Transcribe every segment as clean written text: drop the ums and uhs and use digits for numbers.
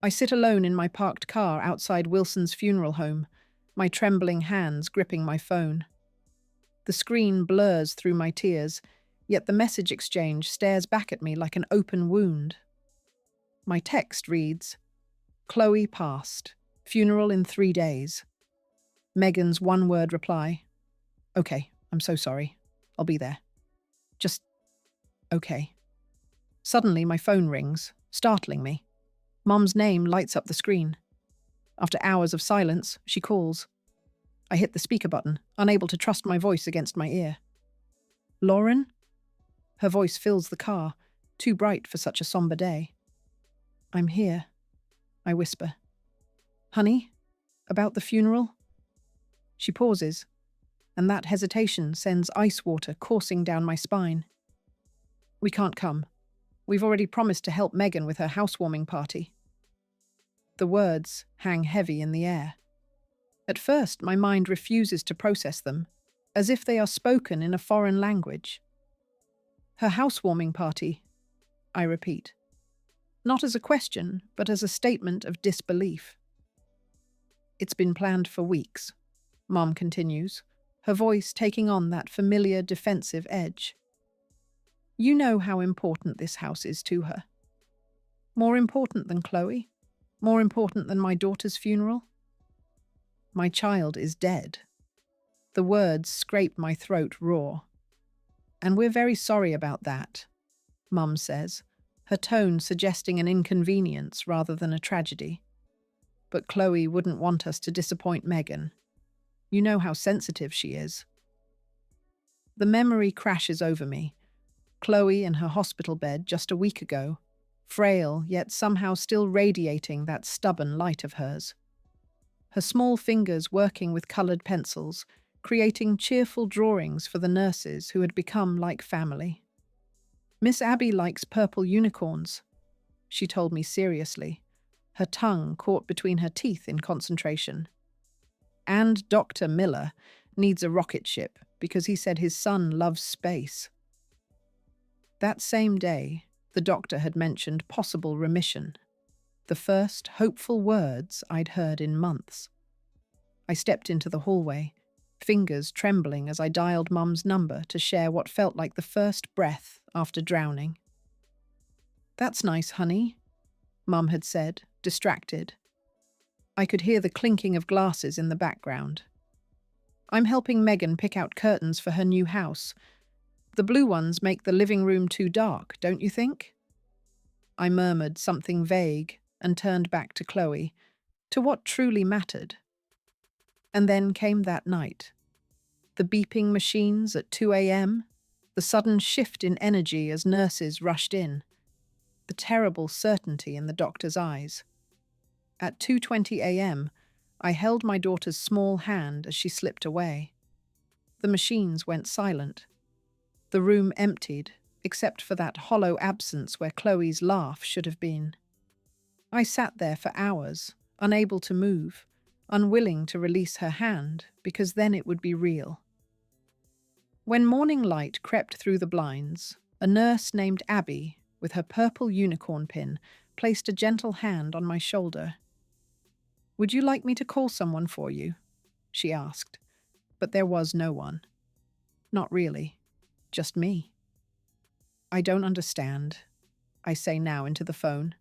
I sit alone in my parked car outside Wilson's funeral home, my trembling hands gripping my phone. The screen blurs through my tears, yet the message exchange stares back at me like an open wound. My text reads, "Chloe passed. Funeral in 3 days." Megan's one-word reply, "Okay, I'm so sorry. I'll be there. Just okay." Suddenly, my phone rings, startling me. Mum's name lights up the screen. After hours of silence, she calls. I hit the speaker button, unable to trust my voice against my ear. "Lauren?" Her voice fills the car, too bright for such a somber day. "I'm here," I whisper. "Honey, about the funeral?" She pauses, and that hesitation sends ice water coursing down my spine. "We can't come. We've already promised to help Megan with her housewarming party." The words hang heavy in the air. At first, my mind refuses to process them, as if they are spoken in a foreign language. "Her housewarming party," I repeat. Not as a question, but as a statement of disbelief. "It's been planned for weeks," Mom continues, her voice taking on that familiar defensive edge. "You know how important this house is to her. More important than Chloe? More important than my daughter's funeral? My child is dead." The words scrape my throat raw. "And we're very sorry about that," Mum says, her tone suggesting an inconvenience rather than a tragedy. "But Chloe wouldn't want us to disappoint Megan. You know how sensitive she is." The memory crashes over me. Chloe in her hospital bed just a week ago, frail yet somehow still radiating that stubborn light of hers. Her small fingers working with coloured pencils, creating cheerful drawings for the nurses who had become like family. "Miss Abby likes purple unicorns," she told me seriously, her tongue caught between her teeth in concentration. "And Dr. Miller needs a rocket ship because he said his son loves space." That same day, the doctor had mentioned possible remission, the first hopeful words I'd heard in months. I stepped into the hallway, fingers trembling as I dialed Mum's number to share what felt like the first breath after drowning. "That's nice, honey," Mum had said, distracted. I could hear the clinking of glasses in the background. "I'm helping Megan pick out curtains for her new house. The blue ones make the living room too dark, don't you think?" I murmured something vague and turned back to Chloe, to what truly mattered. And then came that night. The beeping machines at 2 a.m., the sudden shift in energy as nurses rushed in, the terrible certainty in the doctor's eyes. At 2:20 a.m., I held my daughter's small hand as she slipped away. The machines went silent. The room emptied, except for that hollow absence where Chloe's laugh should have been. I sat there for hours, unable to move, unwilling to release her hand, because then it would be real. When morning light crept through the blinds, a nurse named Abby, with her purple unicorn pin, placed a gentle hand on my shoulder. "Would you like me to call someone for you?" she asked, but there was no one. Not really, just me. "I don't understand," I say now into the phone.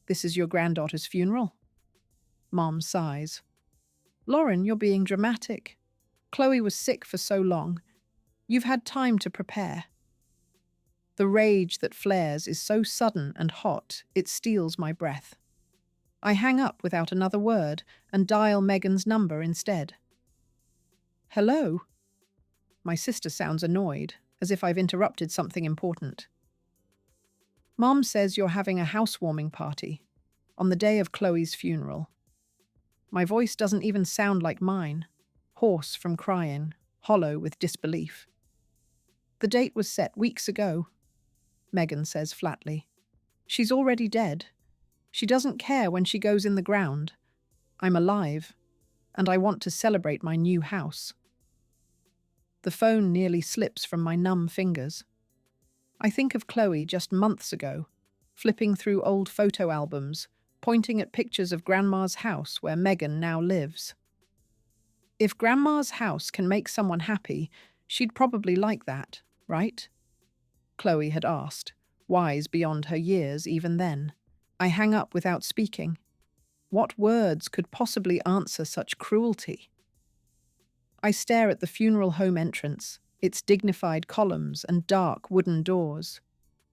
"This is your granddaughter's funeral?" Mom sighs. "Lauren, you're being dramatic. Chloe was sick for so long. You've had time to prepare." The rage that flares is so sudden and hot, it steals my breath. I hang up without another word and dial Megan's number instead. "Hello?" My sister sounds annoyed, as if I've interrupted something important. "Mom says you're having a housewarming party on the day of Chloe's funeral." My voice doesn't even sound like mine, hoarse from crying, hollow with disbelief. "The date was set weeks ago," Megan says flatly. "She's already dead. She doesn't care when she goes in the ground. I'm alive, and I want to celebrate my new house." The phone nearly slips from my numb fingers. I think of Chloe just months ago, flipping through old photo albums, pointing at pictures of Grandma's house where Megan now lives. If Grandma's house can make someone happy, she'd probably like that, right? Chloe had asked, wise beyond her years even then. I hang up without speaking. What words could possibly answer such cruelty? I stare at the funeral home entrance, its dignified columns and dark wooden doors.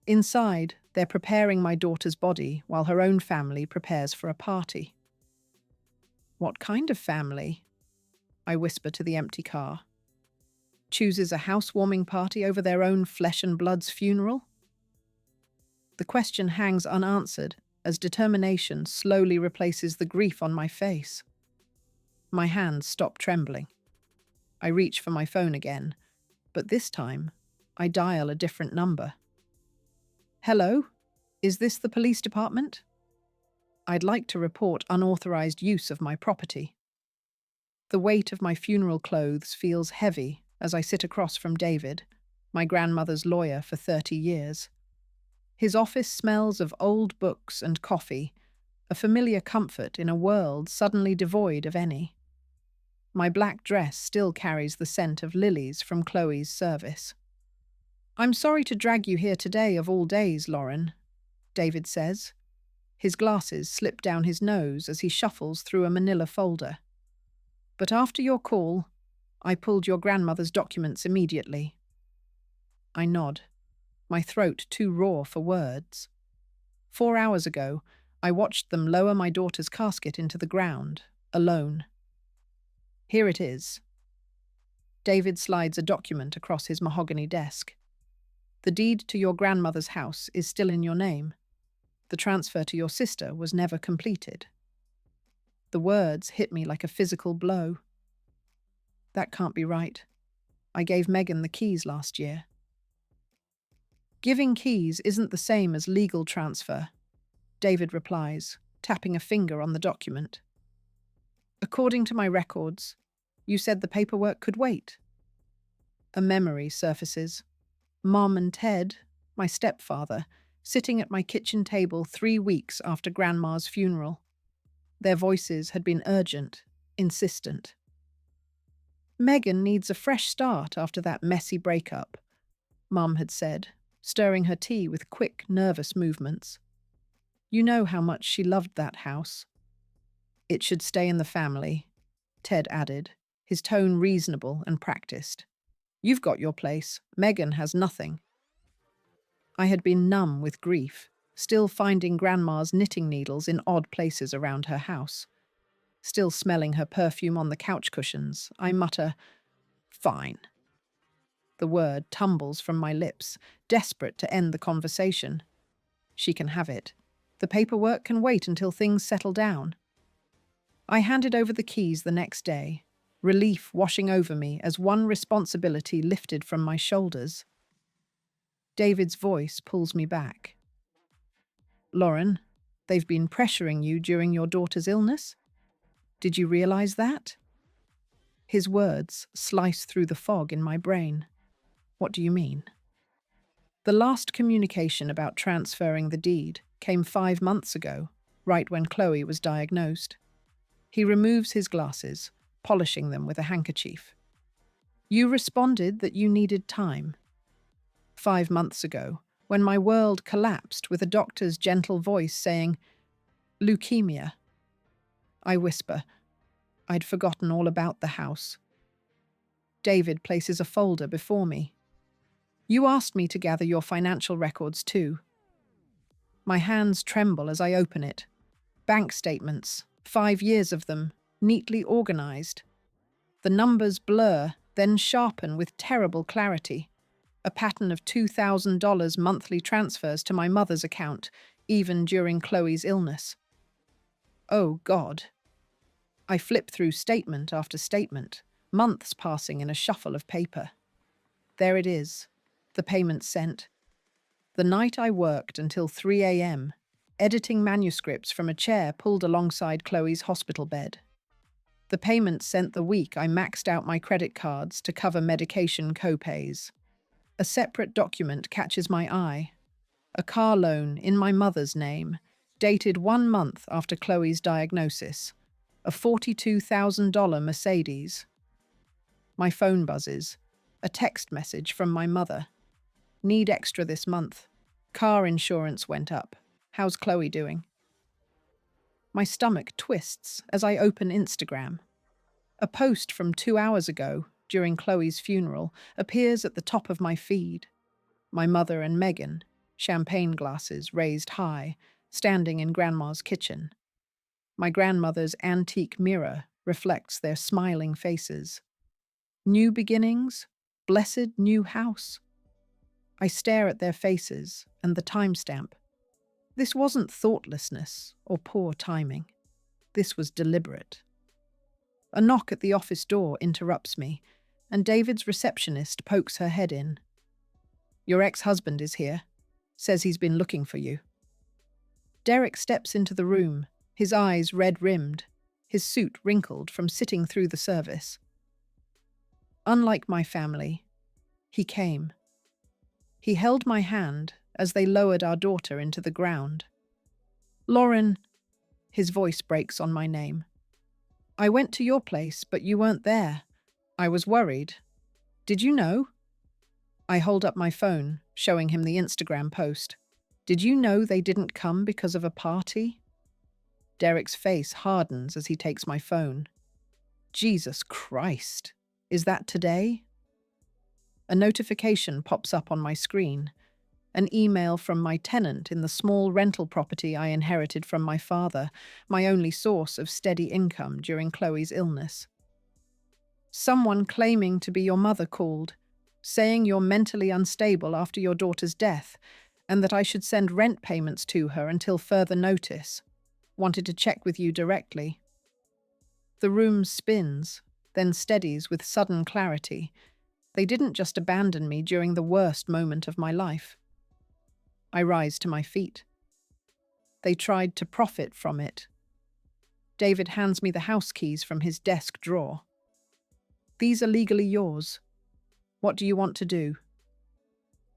Inside, they're preparing my daughter's body while her own family prepares for a party. What kind of family? I whisper to the empty car. Chooses a housewarming party over their own flesh and blood's funeral? The question hangs unanswered as determination slowly replaces the grief on my face. My hands stop trembling. I reach for my phone again, but this time I dial a different number. Hello? Is this the police department? I'd like to report unauthorized use of my property. The weight of my funeral clothes feels heavy as I sit across from David, my grandmother's lawyer for 30 years. His office smells of old books and coffee, a familiar comfort in a world suddenly devoid of any. My black dress still carries the scent of lilies from Chloe's service. I'm sorry to drag you here today of all days, Lauren, David says. His glasses slip down his nose as he shuffles through a manila folder. But after your call, I pulled your grandmother's documents immediately. I nod, my throat too raw for words. 4 hours ago, I watched them lower my daughter's casket into the ground, alone. Here it is. David slides a document across his mahogany desk. The deed to your grandmother's house is still in your name. The transfer to your sister was never completed. The words hit me like a physical blow. That can't be right. I gave Megan the keys last year. Giving keys isn't the same as legal transfer, David replies, tapping a finger on the document. According to my records, you said the paperwork could wait. A memory surfaces. Mom and Ted, my stepfather, sitting at my kitchen table 3 weeks after Grandma's funeral. Their voices had been urgent, insistent. Megan needs a fresh start after that messy breakup, Mum had said, stirring her tea with quick, nervous movements. You know how much she loved that house. It should stay in the family, Ted added, his tone reasonable and practiced. You've got your place. Megan has nothing. I had been numb with grief, still finding Grandma's knitting needles in odd places around her house. Still smelling her perfume on the couch cushions, I mutter, "Fine." The word tumbles from my lips, desperate to end the conversation. She can have it. The paperwork can wait until things settle down. I handed over the keys the next day, relief washing over me as one responsibility lifted from my shoulders. David's voice pulls me back. Lauren, they've been pressuring you during your daughter's illness? Did you realize that? His words slice through the fog in my brain. What do you mean? The last communication about transferring the deed came 5 months ago, right when Chloe was diagnosed. He removes his glasses, polishing them with a handkerchief. You responded that you needed time. 5 months ago, when my world collapsed with a doctor's gentle voice saying, leukemia. I whisper, I'd forgotten all about the house. David places a folder before me. You asked me to gather your financial records too. My hands tremble as I open it. Bank statements, 5 years of them, neatly organized. The numbers blur, then sharpen with terrible clarity. A pattern of $2,000 monthly transfers to my mother's account, even during Chloe's illness. Oh, God. I flip through statement after statement, months passing in a shuffle of paper. There it is, the payment sent. The night I worked until 3 a.m., editing manuscripts from a chair pulled alongside Chloe's hospital bed. The payment sent the week I maxed out my credit cards to cover medication co-pays. A separate document catches my eye. A car loan in my mother's name, dated 1 month after Chloe's diagnosis. A $42,000 Mercedes. My phone buzzes. A text message from my mother. Need extra this month. Car insurance went up. How's Chloe doing? My stomach twists as I open Instagram. A post from 2 hours ago, during Chloe's funeral, appears at the top of my feed. My mother and Megan, champagne glasses raised high, standing in Grandma's kitchen. My grandmother's antique mirror reflects their smiling faces. New beginnings, blessed new house. I stare at their faces and the timestamp. This wasn't thoughtlessness or poor timing. This was deliberate. A knock at the office door interrupts me, and David's receptionist pokes her head in. Your ex-husband is here. Says he's been looking for you. Derek steps into the room, his eyes red-rimmed, his suit wrinkled from sitting through the service. Unlike my family, he came. He held my hand as they lowered our daughter into the ground. Lauren, his voice breaks on my name. I went to your place, but you weren't there. I was worried. Did you know? I hold up my phone, showing him the Instagram post. Did you know they didn't come because of a party? Derek's face hardens as he takes my phone. Jesus Christ, is that today? A notification pops up on my screen. An email from my tenant in the small rental property I inherited from my father, my only source of steady income during Chloe's illness. Someone claiming to be your mother called, saying you're mentally unstable after your daughter's death, and that I should send rent payments to her until further notice. Wanted to check with you directly. The room spins, then steadies with sudden clarity. They didn't just abandon me during the worst moment of my life. I rise to my feet. They tried to profit from it. David hands me the house keys from his desk drawer. These are legally yours. What do you want to do?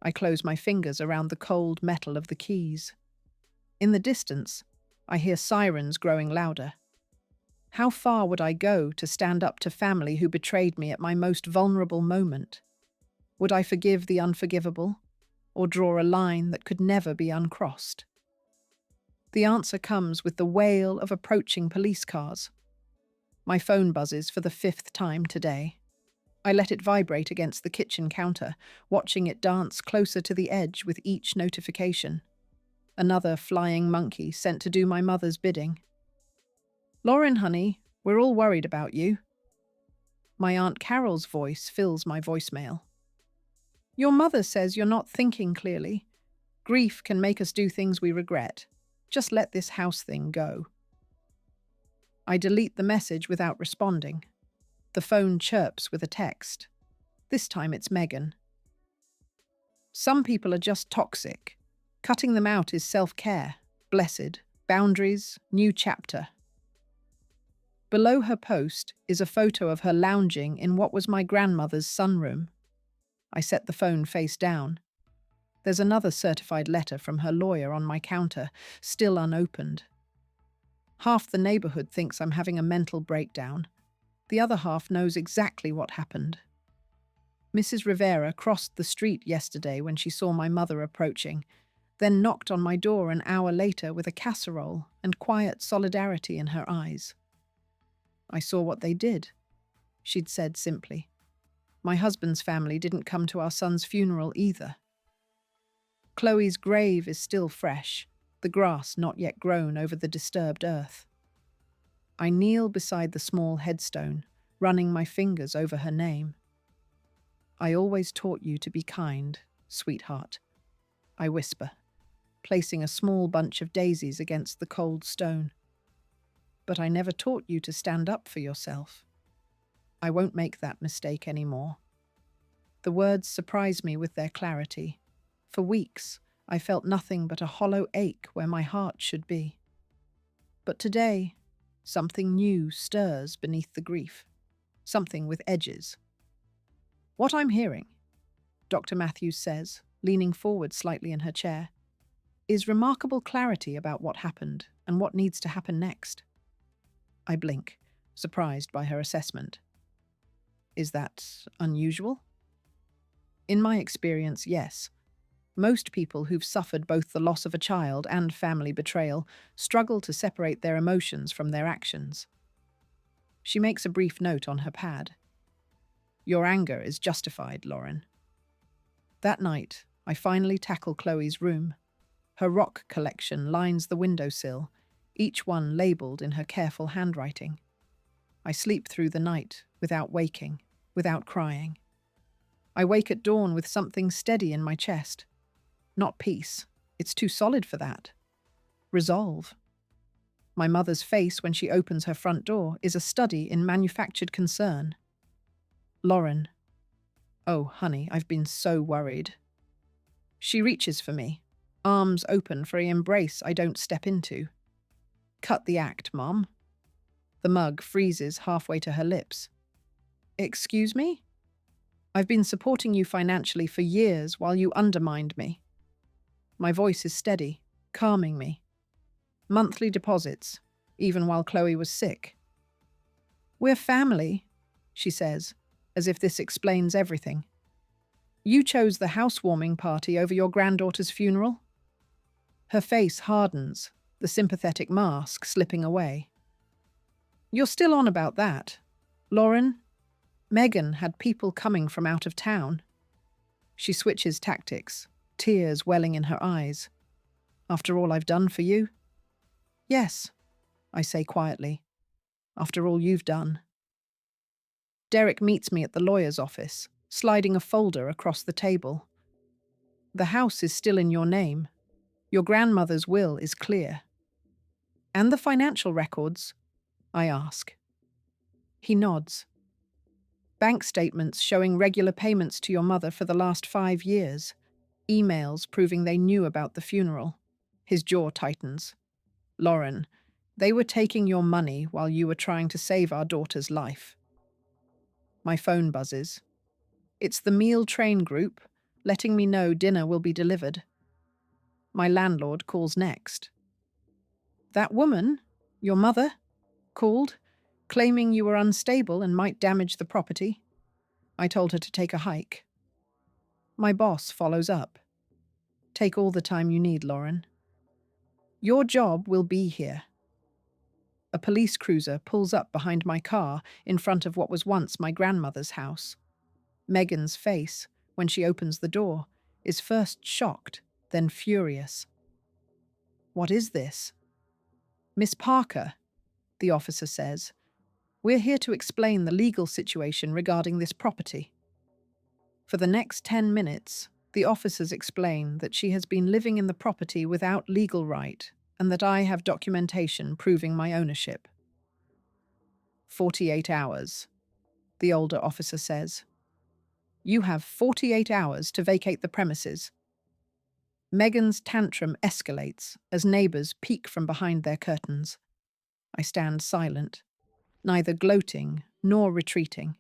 I close my fingers around the cold metal of the keys. In the distance, I hear sirens growing louder. How far would I go to stand up to family who betrayed me at my most vulnerable moment? Would I forgive the unforgivable, or draw a line that could never be uncrossed? The answer comes with the wail of approaching police cars. My phone buzzes for the 5th time today. I let it vibrate against the kitchen counter, watching it dance closer to the edge with each notification. Another flying monkey sent to do my mother's bidding. Lauren, honey, we're all worried about you. My Aunt Carol's voice fills my voicemail. Your mother says you're not thinking clearly. Grief can make us do things we regret. Just let this house thing go. I delete the message without responding. The phone chirps with a text. This time it's Megan. Some people are just toxic. Cutting them out is self-care. Blessed. Boundaries. New chapter. Below her post is a photo of her lounging in what was my grandmother's sunroom. I set the phone face down. There's another certified letter from her lawyer on my counter, still unopened. Half the neighborhood thinks I'm having a mental breakdown. The other half knows exactly what happened. Mrs. Rivera crossed the street yesterday when she saw my mother approaching, then knocked on my door an hour later with a casserole and quiet solidarity in her eyes. I saw what they did, she'd said simply. My husband's family didn't come to our son's funeral either. Chloe's grave is still fresh, the grass not yet grown over the disturbed earth. I kneel beside the small headstone, running my fingers over her name. I always taught you to be kind, sweetheart, I whisper, placing a small bunch of daisies against the cold stone. But I never taught you to stand up for yourself. I won't make that mistake anymore. The words surprise me with their clarity. For weeks, I felt nothing but a hollow ache where my heart should be. But today, something new stirs beneath the grief. Something with edges. What I'm hearing, Dr. Matthews says, leaning forward slightly in her chair, is remarkable clarity about what happened and what needs to happen next. I blink, surprised by her assessment. Is that unusual? In my experience, yes. Most people who've suffered both the loss of a child and family betrayal struggle to separate their emotions from their actions. She makes a brief note on her pad. Your anger is justified, Lauren. That night, I finally tackle Chloe's room. Her rock collection lines the windowsill, each one labelled in her careful handwriting. I sleep through the night without waking, without crying. I wake at dawn with something steady in my chest. Not peace, it's too solid for that. Resolve. My mother's face when she opens her front door is a study in manufactured concern. Lauren. Oh, honey, I've been so worried. She reaches for me, arms open for an embrace I don't step into. Cut the act, Mom. The mug freezes halfway to her lips. Excuse me? I've been supporting you financially for years while you undermined me. My voice is steady, calming me. Monthly deposits, even while Chloe was sick. We're family, she says, as if this explains everything. You chose the housewarming party over your granddaughter's funeral? Her face hardens, the sympathetic mask slipping away. You're still on about that. Lauren, Megan had people coming from out of town. She switches tactics, tears welling in her eyes. After all I've done for you? Yes, I say quietly. After all you've done. Derek meets me at the lawyer's office, sliding a folder across the table. The house is still in your name. Your grandmother's will is clear. And the financial records? I ask. He nods. Bank statements showing regular payments to your mother for the last 5 years. Emails proving they knew about the funeral. His jaw tightens. Lauren, they were taking your money while you were trying to save our daughter's life. My phone buzzes. It's the meal train group, letting me know dinner will be delivered. My landlord calls next. That woman, your mother, called, claiming you were unstable and might damage the property. I told her to take a hike. My boss follows up. Take all the time you need, Lauren. Your job will be here. A police cruiser pulls up behind my car in front of what was once my grandmother's house. Megan's face, when she opens the door, is first shocked, then furious. What is this? Miss Parker, the officer says. We're here to explain the legal situation regarding this property. For the next 10 minutes, the officers explain that she has been living in the property without legal right and that I have documentation proving my ownership. 48 hours, the older officer says. You have 48 hours to vacate the premises. Megan's tantrum escalates as neighbours peek from behind their curtains. I stand silent, neither gloating nor retreating.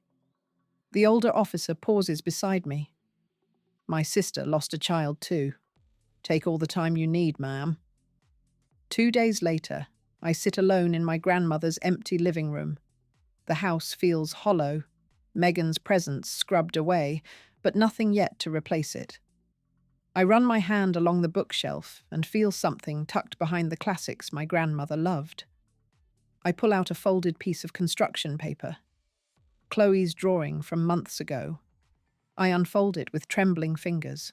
The older officer pauses beside me. My sister lost a child too. Take all the time you need, ma'am. 2 days later, I sit alone in my grandmother's empty living room. The house feels hollow, Megan's presence scrubbed away, but nothing yet to replace it. I run my hand along the bookshelf and feel something tucked behind the classics my grandmother loved. I pull out a folded piece of construction paper. Chloe's drawing from months ago. I unfold it with trembling fingers.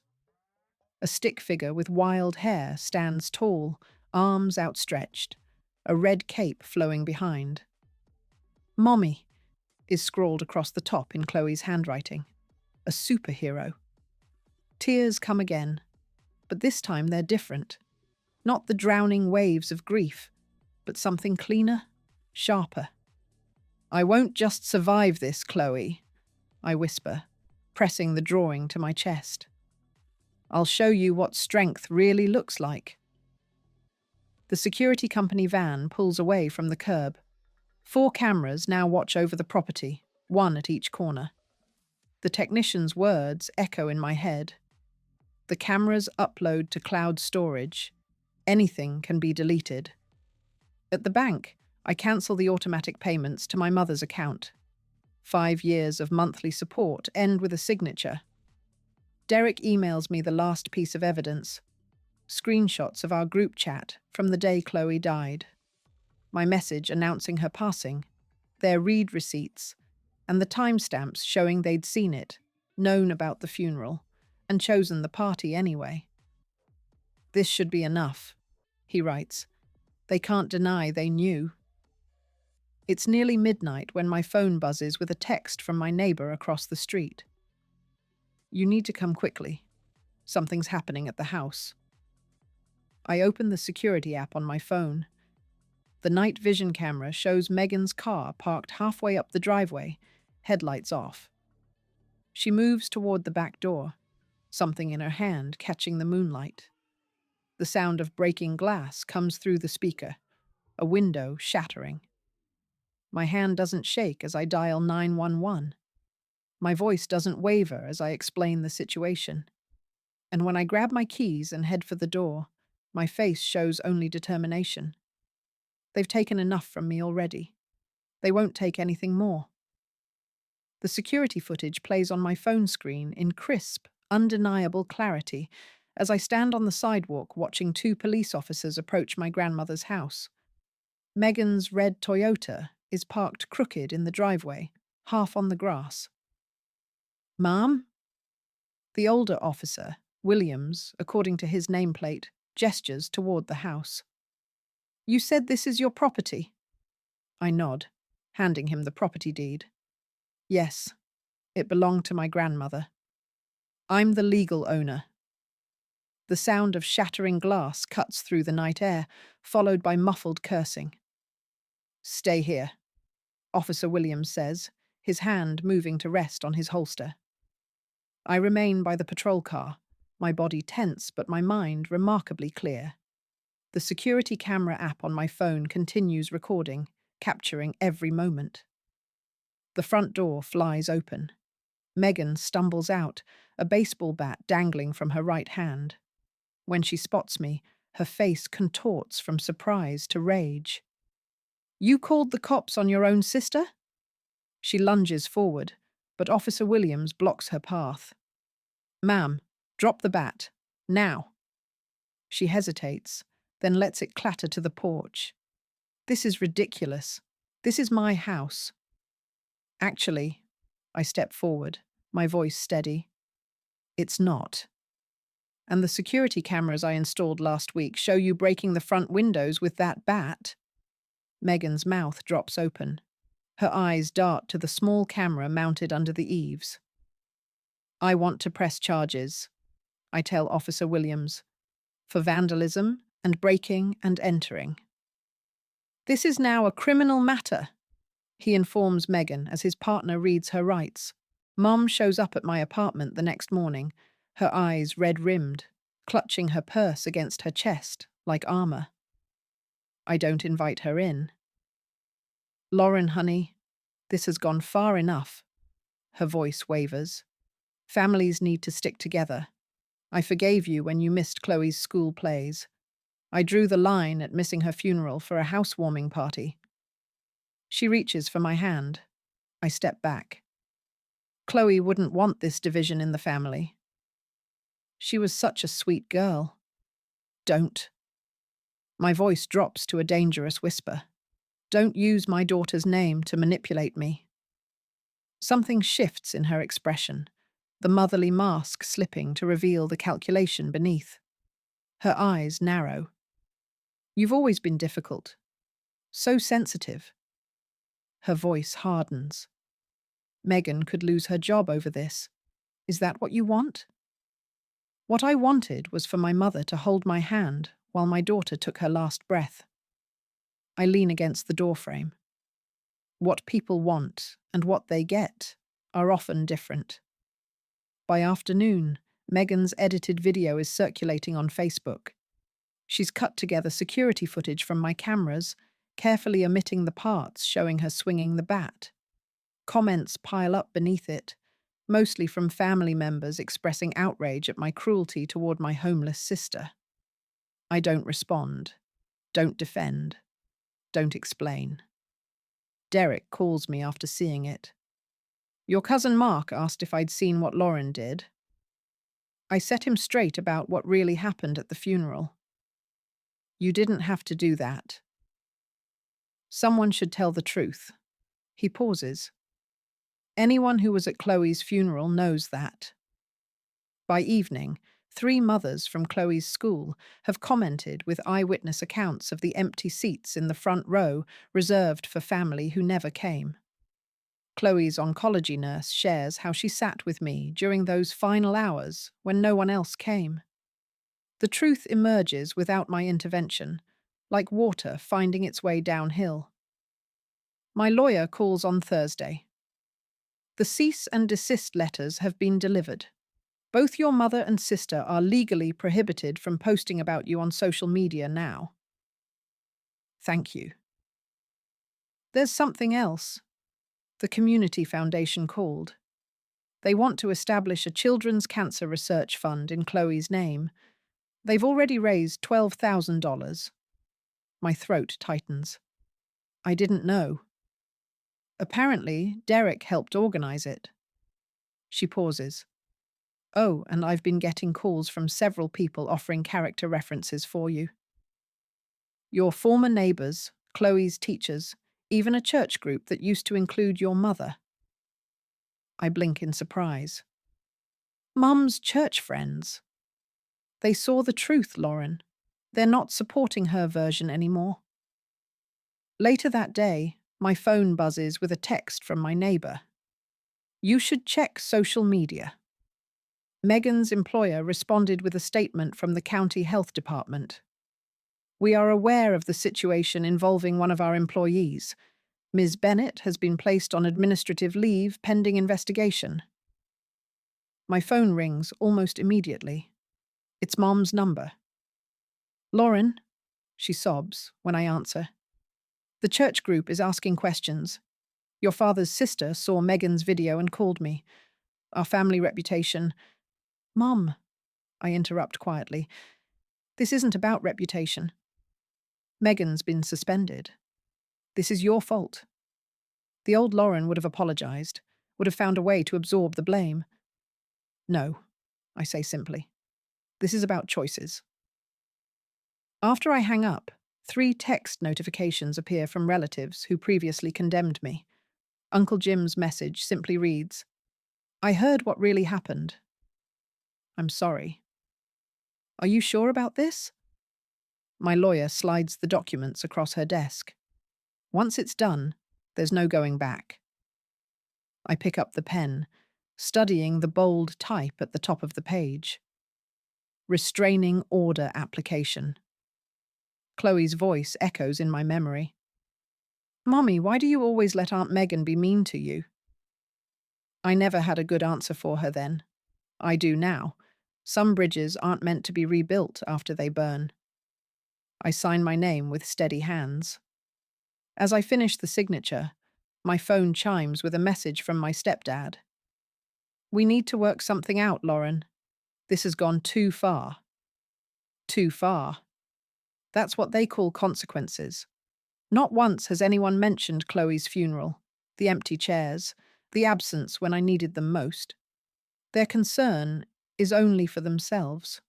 A stick figure with wild hair stands tall, arms outstretched, a red cape flowing behind. Mommy is scrawled across the top in Chloe's handwriting. A superhero. Tears come again, but this time they're different. Not the drowning waves of grief, but something cleaner, sharper. I won't just survive this, Chloe, I whisper, pressing the drawing to my chest. I'll show you what strength really looks like. The security company van pulls away from the curb. 4 cameras now watch over the property, 1 at each corner. The technician's words echo in my head. The cameras upload to cloud storage, Anything can be deleted. At the bank, I cancel the automatic payments to my mother's account. 5 years of monthly support end with a signature. Derek emails me the last piece of evidence, screenshots of our group chat from the day Chloe died. My message announcing her passing, their read receipts, and the timestamps showing they'd seen it, known about the funeral, and chosen the party anyway. "This should be enough," he writes. "They can't deny they knew." It's nearly midnight when my phone buzzes with a text from my neighbor across the street. "You need to come quickly. Something's happening at the house." I open the security app on my phone. The night vision camera shows Megan's car parked halfway up the driveway, headlights off. She moves toward the back door, something in her hand catching the moonlight. The sound of breaking glass comes through the speaker, a window shattering. My hand doesn't shake as I dial 911. My voice doesn't waver as I explain the situation. And when I grab my keys and head for the door, my face shows only determination. They've taken enough from me already. They won't take anything more. The security footage plays on my phone screen in crisp, undeniable clarity as I stand on the sidewalk watching 2 police officers approach my grandmother's house. Megan's red Toyota is parked crooked in the driveway, half on the grass. "Ma'am?" The older officer, Williams, according to his nameplate, gestures toward the house. "You said this is your property?" I nod, handing him the property deed. "Yes, it belonged to my grandmother. I'm the legal owner." The sound of shattering glass cuts through the night air, followed by muffled cursing. "Stay here," Officer Williams says, his hand moving to rest on his holster. I remain by the patrol car, my body tense but my mind remarkably clear. The security camera app on my phone continues recording, capturing every moment. The front door flies open. Megan stumbles out, a baseball bat dangling from her right hand. When she spots me, her face contorts from surprise to rage. "You called the cops on your own sister?" She lunges forward, but Officer Williams blocks her path. "Ma'am, drop the bat. Now." She hesitates, then lets it clatter to the porch. "This is ridiculous. This is my house." "Actually," I step forward, my voice steady, "it's not. And the security cameras I installed last week show you breaking the front windows with that bat." Megan's mouth drops open. Her eyes dart to the small camera mounted under the eaves. "I want to press charges," I tell Officer Williams, "for vandalism and breaking and entering." "This is now a criminal matter," he informs Megan as his partner reads her rights. Mom shows up at my apartment the next morning, her eyes red-rimmed, clutching her purse against her chest like armor. I don't invite her in. "Lauren, honey, this has gone far enough." Her voice wavers. "Families need to stick together. I forgave you when you missed Chloe's school plays. I drew the line at missing her funeral for a housewarming party." She reaches for my hand. I step back. "Chloe wouldn't want this division in the family. She was such a sweet girl." "Don't." My voice drops to a dangerous whisper. "Don't use my daughter's name to manipulate me." Something shifts in her expression, the motherly mask slipping to reveal the calculation beneath. Her eyes narrow. "You've always been difficult. So sensitive." Her voice hardens. "Megan could lose her job over this. Is that what you want?" What I wanted was for my mother to hold my hand while my daughter took her last breath. I lean against the doorframe. What people want and what they get are often different. By afternoon, Megan's edited video is circulating on Facebook. She's cut together security footage from my cameras, carefully omitting the parts showing her swinging the bat. Comments pile up beneath it, mostly from family members expressing outrage at my cruelty toward my homeless sister. I don't respond, don't defend, don't explain. Derek calls me after seeing it. Your cousin Mark asked if I'd seen what Lauren did. I set him straight about what really happened at the funeral. You didn't have to do that. Someone should tell the truth. He pauses. Anyone who was at Chloe's funeral knows that. By evening, 3 mothers from Chloe's school have commented with eyewitness accounts of the empty seats in the front row reserved for family who never came. Chloe's oncology nurse shares how she sat with me during those final hours when no one else came. The truth emerges without my intervention, like water finding its way downhill. My lawyer calls on Thursday. The cease and desist letters have been delivered. Both your mother and sister are legally prohibited from posting about you on social media now. Thank you. There's something else. The Community Foundation called. They want to establish a children's cancer research fund in Chloe's name. They've already raised $12,000. My throat tightens. I didn't know. Apparently, Derek helped organize it. She pauses. Oh, and I've been getting calls from several people offering character references for you. Your former neighbors, Chloe's teachers, even a church group that used to include your mother. I blink in surprise. Mum's church friends. They saw the truth, Lauren. They're not supporting her version anymore. Later that day, my phone buzzes with a text from my neighbor. You should check social media. Megan's employer responded with a statement from the county health department. We are aware of the situation involving one of our employees. Ms. Bennett has been placed on administrative leave pending investigation. My phone rings almost immediately. It's Mom's number. Lauren, she sobs when I answer. The church group is asking questions. Your father's sister saw Megan's video and called me. Our family reputation. Mom, I interrupt quietly. This isn't about reputation. Megan's been suspended. This is your fault. The old Lauren would have apologized, would have found a way to absorb the blame. No, I say simply. This is about choices. After I hang up, 3 text notifications appear from relatives who previously condemned me. Uncle Jim's message simply reads, I heard what really happened. I'm sorry. Are you sure about this? My lawyer slides the documents across her desk. Once it's done, there's no going back. I pick up the pen, studying the bold type at the top of the page. Restraining order application. Chloe's voice echoes in my memory. Mommy, why do you always let Aunt Megan be mean to you? I never had a good answer for her then. I do now. Some bridges aren't meant to be rebuilt after they burn. I sign my name with steady hands. As I finish the signature, my phone chimes with a message from my stepdad. We need to work something out, Lauren. This has gone too far. Too far. That's what they call consequences. Not once has anyone mentioned Chloe's funeral, the empty chairs, the absence when I needed them most. Their concern is only for themselves.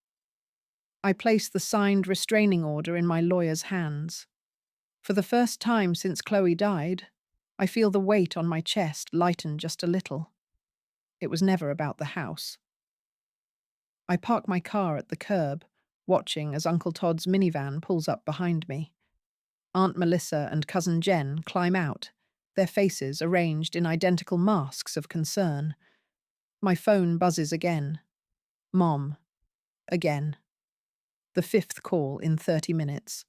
I place the signed restraining order in my lawyer's hands. For the first time since Chloe died, I feel the weight on my chest lighten just a little. It was never about the house. I park my car at the curb, watching as Uncle Todd's minivan pulls up behind me. Aunt Melissa and Cousin Jen climb out, their faces arranged in identical masks of concern. My phone buzzes again. Mom. Again. The 5th call in 30 minutes.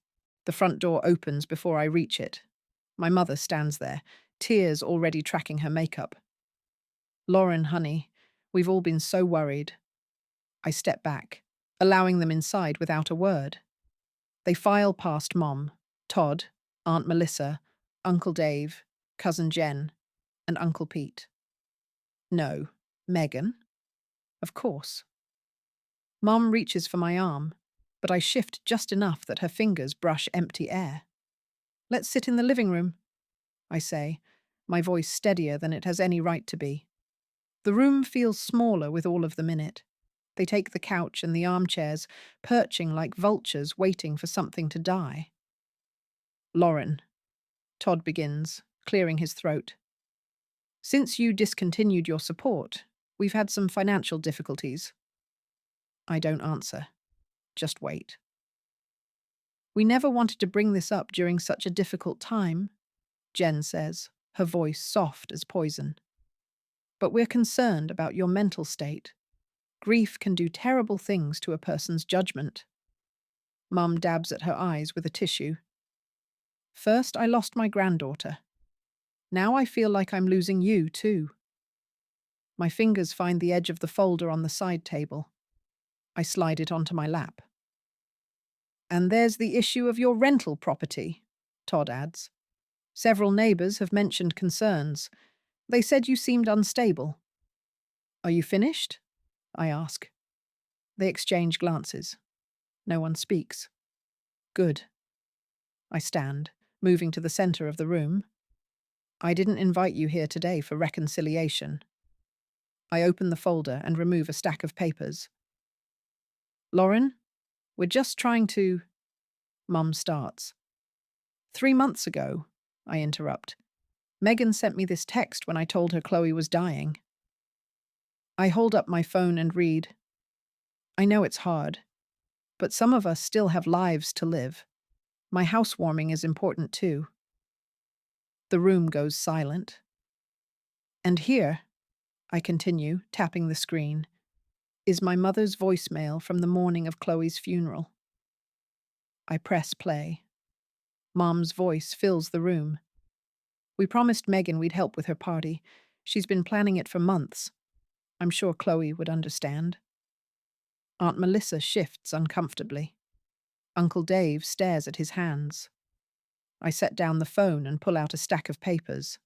The front door opens before I reach it. My mother stands there, tears already tracking her makeup. Lauren, honey, we've all been so worried. I step back, allowing them inside without a word. They file past Mom, Todd, Aunt Melissa, Uncle Dave, Cousin Jen, and Uncle Pete. No, Megan? Of course. Mom reaches for my arm. but I shift just enough that her fingers brush empty air. "Let's sit in the living room," I say, my voice steadier than it has any right to be. The room feels smaller with all of them in it. They take the couch and the armchairs, perching like vultures waiting for something to die. "Lauren," Todd begins, clearing his throat. "Since you discontinued your support, we've had some financial difficulties." I don't answer. Just wait. "We never wanted to bring this up during such a difficult time," Jen says, her voice soft as poison. "But we're concerned about your mental state. Grief can do terrible things to a person's judgment." Mum dabs at her eyes with a tissue. "First, I lost my granddaughter. Now I feel like I'm losing you, too." My fingers find the edge of the folder on the side table. I slide it onto my lap. "And there's the issue of your rental property," Todd adds. "Several neighbors have mentioned concerns. They said you seemed unstable." "Are you finished?" I ask. They exchange glances. No one speaks. Good. I stand, moving to the center of the room. "I didn't invite you here today for reconciliation." I open the folder and remove a stack of papers. "Lauren, we're just trying to—" Mum starts. "3 months ago," I interrupt, "Megan sent me this text when I told her Chloe was dying." I hold up my phone and read. "I know it's hard, but some of us still have lives to live. My housewarming is important too." The room goes silent. "And here," I continue, tapping the screen, "is my mother's voicemail from the morning of Chloe's funeral." I press play. Mom's voice fills the room. "We promised Megan we'd help with her party. She's been planning it for months. I'm sure Chloe would understand." Aunt Melissa shifts uncomfortably. Uncle Dave stares at his hands. I set down the phone and pull out a stack of papers.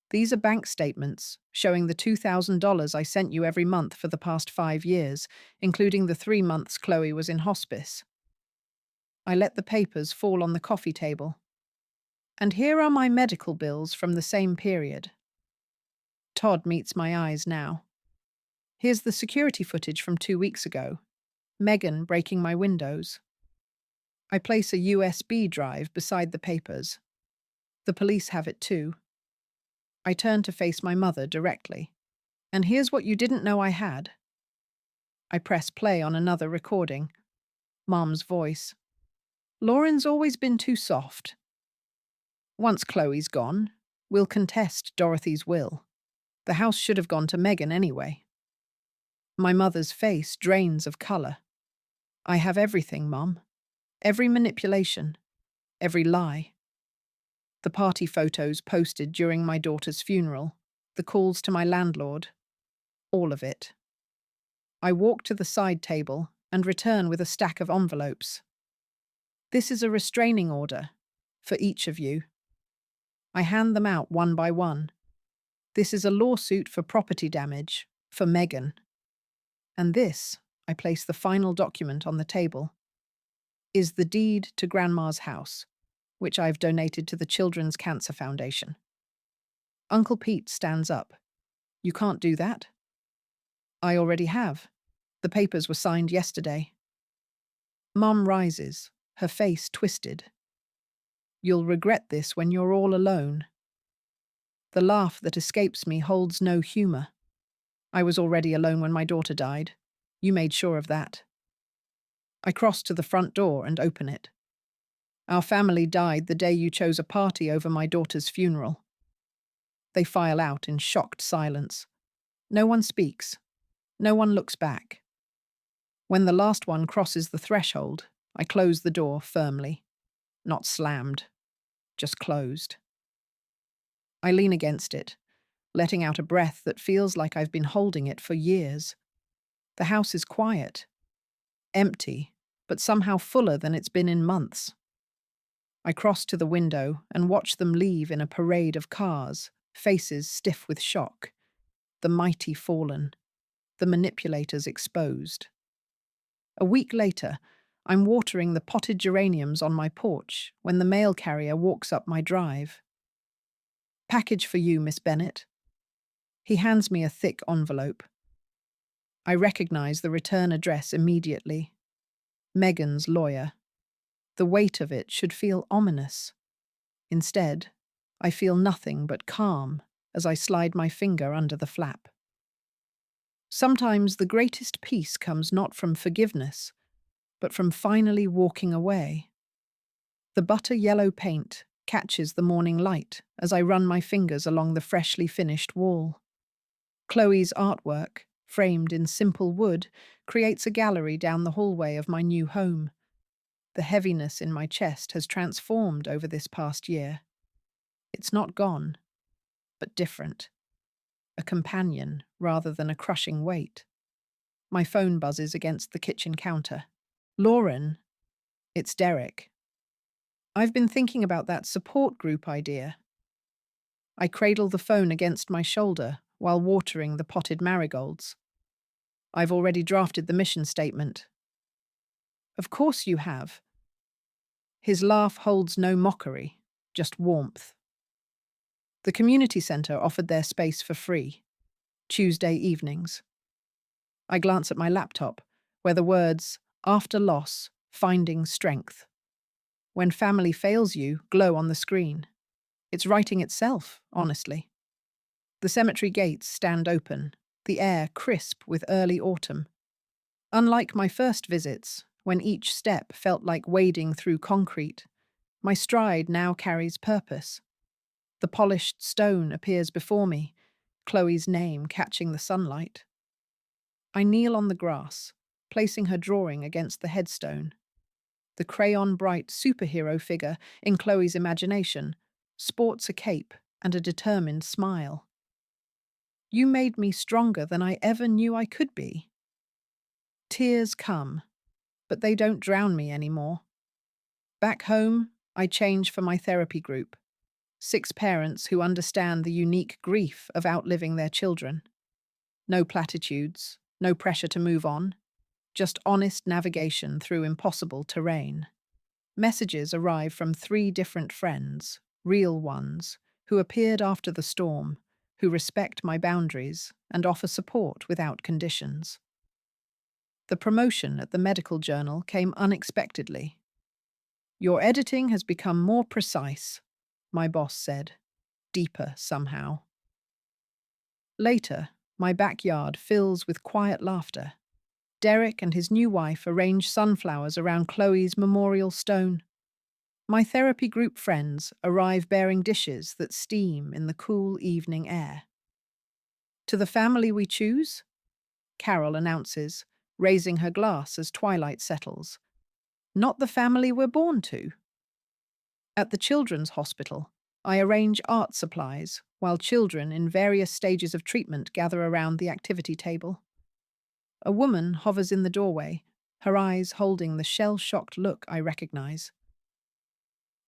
"These are bank statements showing the $2,000 I sent you every month for the past 5 years, including the 3 months Chloe was in hospice." I let the papers fall on the coffee table. "And here are my medical bills from the same period." Todd meets my eyes now. "Here's the security footage from 2 weeks ago. Megan breaking my windows." I place a USB drive beside the papers. The police have it too. I turn to face my mother directly. "And here's what you didn't know I had." I press play on another recording. Mom's voice. "Lauren's always been too soft. Once Chloe's gone, we'll contest Dorothy's will. The house should have gone to Megan anyway." My mother's face drains of color. "I have everything, Mom. Every manipulation. Every lie. The party photos posted during my daughter's funeral. The calls to my landlord. All of it." I walk to the side table and return with a stack of envelopes. "This is a restraining order. For each of you." I hand them out one by one. "This is a lawsuit for property damage. For Megan." And this," I place the final document on the table, "is the deed to Grandma's house, which I've donated to the Children's Cancer Foundation." Uncle Pete stands up. "You can't do that." "I already have. The papers were signed yesterday." Mom rises, her face twisted. "You'll regret this when you're all alone." The laugh that escapes me holds no humor. "I was already alone when my daughter died. You made sure of that." I cross to the front door and open it. "Our family died the day you chose a party over my daughter's funeral." They file out in shocked silence. No one speaks. No one looks back. When the last one crosses the threshold, I close the door firmly. Not slammed, just closed. I lean against it, letting out a breath that feels like I've been holding it for years. The house is quiet. Empty, but somehow fuller than it's been in months. I cross to the window and watch them leave in a parade of cars, faces stiff with shock. The mighty fallen. The manipulators exposed. A week later, I'm watering the potted geraniums on my porch when the mail carrier walks up my drive. Package for you, Miss Bennet. He hands me a thick envelope. I recognize the return address immediately. Megan's lawyer. The weight of it should feel ominous. Instead, I feel nothing but calm as I slide my finger under the flap. Sometimes the greatest peace comes not from forgiveness, but from finally walking away. The butter yellow paint catches the morning light as I run my fingers along the freshly finished wall. Chloe's artwork, framed in simple wood, creates a gallery down the hallway of my new home. The heaviness in my chest has transformed over this past year. It's not gone, but different. A companion rather than a crushing weight. My phone buzzes against the kitchen counter. Lauren, it's Derek. I've been thinking about that support group idea. I cradle the phone against my shoulder while watering the potted marigolds. I've already drafted the mission statement. Of course you have. His laugh holds no mockery, just warmth. The community centre offered their space for free, Tuesday evenings. I glance at my laptop, where the words, "After loss, finding strength." When family fails you, glow on the screen. It's writing itself, honestly. The cemetery gates stand open, the air crisp with early autumn. Unlike my first visits, when each step felt like wading through concrete, my stride now carries purpose. The polished stone appears before me, Chloe's name catching the sunlight. I kneel on the grass, placing her drawing against the headstone. The crayon-bright superhero figure in Chloe's imagination sports a cape and a determined smile. You made me stronger than I ever knew I could be. Tears come, but they don't drown me anymore. Back home, I change for my therapy group. 6 parents who understand the unique grief of outliving their children. No platitudes, no pressure to move on, just honest navigation through impossible terrain. Messages arrive from 3 different friends, real ones, who appeared after the storm, who respect my boundaries and offer support without conditions. The promotion at the medical journal came unexpectedly. Your editing has become more precise, my boss said, deeper somehow. Later, my backyard fills with quiet laughter. Derek and his new wife arrange sunflowers around Chloe's memorial stone. My therapy group friends arrive bearing dishes that steam in the cool evening air. To the family we choose, Carol announces, raising her glass as twilight settles. Not the family we're born to. At the children's hospital, I arrange art supplies while children in various stages of treatment gather around the activity table. A woman hovers in the doorway, her eyes holding the shell-shocked look I recognize.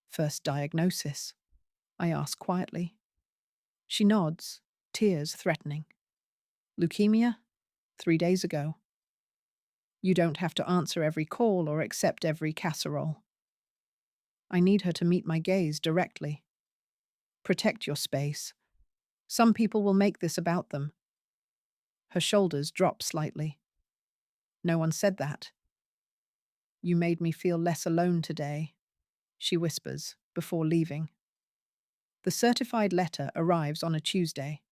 First diagnosis, I ask quietly. She nods, tears threatening. Leukemia? 3 days ago. You don't have to answer every call or accept every casserole. I need her to meet my gaze directly. Protect your space. Some people will make this about them. Her shoulders drop slightly. No one said that. You made me feel less alone today, she whispers before leaving. The certified letter arrives on a Tuesday.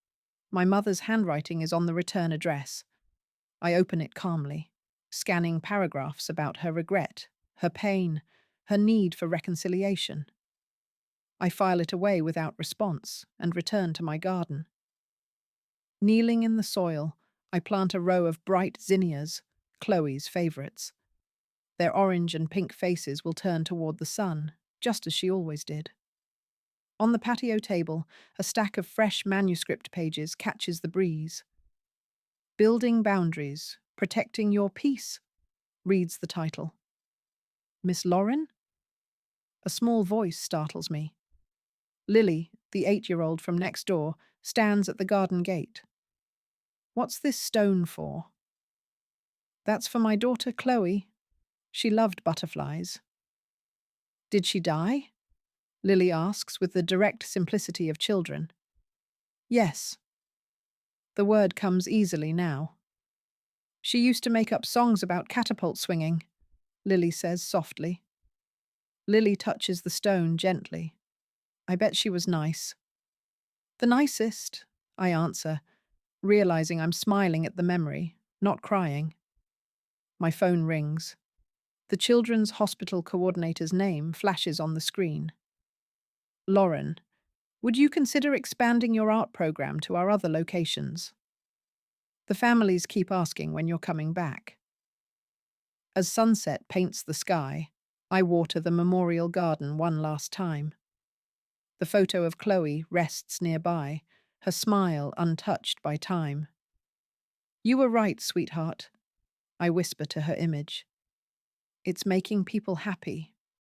My mother's handwriting is on the return address. I open it calmly, scanning paragraphs about her regret, her pain, her need for reconciliation. I file it away without response and return to my garden. Kneeling in the soil, I plant a row of bright zinnias, Chloe's favourites. Their orange and pink faces will turn toward the sun, just as she always did. On the patio table, a stack of fresh manuscript pages catches the breeze. Building Boundaries, Protecting Your Peace, reads the title. Miss Lauren? A small voice startles me. Lily, the 8-year-old from next door, stands at the garden gate. What's this stone for? That's for my daughter Chloe. She loved butterflies. Did she die? Lily asks with the direct simplicity of children. Yes. The word comes easily now. She used to make up songs about catapult swinging, Lily says softly. Lily touches the stone gently. I bet she was nice. The nicest, I answer, realizing I'm smiling at the memory, not crying. My phone rings. The children's hospital coordinator's name flashes on the screen. Lauren, would you consider expanding your art program to our other locations? The families keep asking when you're coming back. As sunset paints the sky, I water the memorial garden one last time. The photo of Chloe rests nearby, her smile untouched by time. You were right, sweetheart, I whisper to her image. It's making people happy.